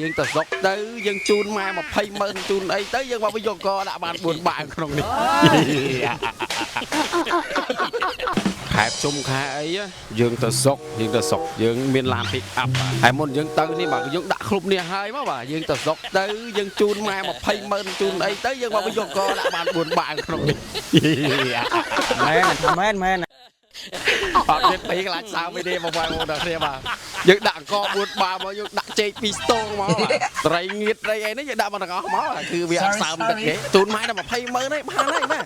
យើងទៅស្រុកទៅយើងជូនម៉ែ20ម៉ឺនជូនអីទៅយើងមកយកកដាក់បាន4បាវក្នុងនេះខែជុំខែអីយើងទៅស្រុកយើងមានឡាន pick up ហើយមុនយើងទៅនេះបាទយើងដាក់គ្រប់នេះហើយមកបាទយើងទៅស្រុកទៅយើងជូនម៉ែ20ម៉ឺនជូនអីទៅយើងមកយកកដាក់បាន4បាវក្នុងនេះមែនអត់មានពេលខ្លាចសើមិនទេបងប្អូនដល់គ្នាបាទយើងដាក់អង្គ4បាវមកយើងដាក់ចេក2ស្ទងមកបាទត្រីងៀតត្រីអីនេះយើងដាក់មកទាំងអស់មកគឺវាអត់សើមទឹកទេជូនម៉ែដល់20ម៉ឺនឯងបានហើយណា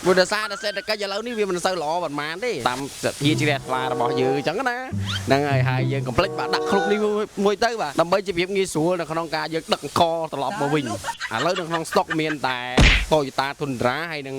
បុរសសាសេដ្ឋកិច្ចឥឡូវនេះវាមិនសូវល្អប៉ុន្មានទេតាមសភាជ្រះថ្លារបស់យើងអញ្ចឹងណាហ្នឹងហើយយើងកុំភ្លេចបាទដាក់គ្រប់នេះមួយទៅបាទដើម្បីជាភាពងាយស្រួលនៅក្នុងការយើងដឹកអង្គត្រឡប់មកវិញឥឡូវនៅក្នុងស្តុកមានតែ Toyota Tundra ហើយនឹង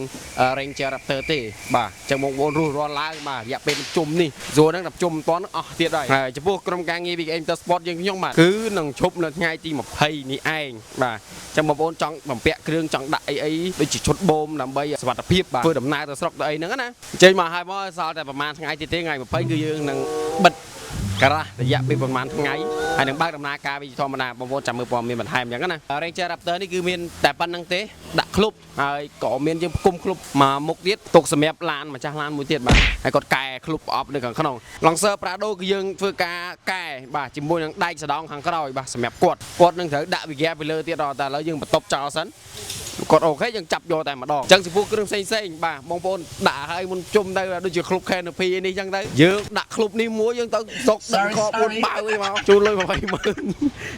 Ranger Raptor ទេបាទអញ្ចឹងបងប្អូនរស់រាល់ឡើងបាទរយៈពេលជុំនេះស្រួលហ្នឹងតែជុំមិនទាន់អស់ទៀតហើយចំពោះក្រុមការងារ VKM Motorsport យើងខ្ញុំបាទគឺនឹងឈប់នៅថ្ងៃទី20នេះឯងបាទអញ្ចឹងបងប្អូនចង់បំពាក់គ្រឿងចង់ដាក់អីដូចជាឈុតបូមដើម្បីសុវត្ថិភាពបាទធ្វើដំណើរទៅស្រុកទៅអីហ្នឹងណាអញ្ចឹងមកហើយមកសល់តែប្រហែលថ្ងៃទៀតទេថ្ងៃ20គឺយើងនឹងបិទការ៉ារយៈពេលប្រហែលថ្ងៃហើយនឹងបើកដំណើរការវិធម្មតាបងប្អូនចាំមើលព័ត៌មានបន្ថែមអញ្ចឹងណា Ranger Raptor នេះគឺមានតែប៉ុណ្្នឹងទេដាក់ក្លុបហើយក៏មានយើងផ្គុំក្លុបមកមុខទៀតទុកសម្រាប់ឡានម្ចាស់ឡានមួយទៀតបាទហើយគាត់កែក្លុបប្រអប់នៅខាងក្នុង Lancer Prado គឺយើងធ្វើការកែបាទជាមួយនឹងដែកស្ដងខាងក្រោយបាទសម្រាប់គាត់នឹងត្រូវដាក់វិហ្គាពីលើទៀតដល់តែឥឡូវយើងបន្ទប់ចោលសិនគាត់អូខេយើងចាប់យកតែម្ដងអញ្ចឹងចំពោះគ្រឿងផ្សេងបាទបងប្អូនដាក់ឲ្យមុនជុំទៅដូចជាក្លុប Canopy នេះអញ្ចឹងទៅយើងដាក់ក្លុបនេះមួយយើងទៅសុកដឹកខ4បាវឯងមកជូនលុយ20ម៉ឺន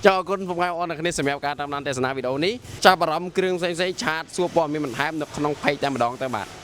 ចាអរគុណបងប្អូនអ្នកគ្នាសម្រាប់ការតាមដានទស្សនាវីដេអូនេះចាប់អារម្មណ៍គ្រឿងផ្សេងឆាតសួរព័ត៌មានបន្ថែមនៅក្នុង page តែម្ដងទៅបាទ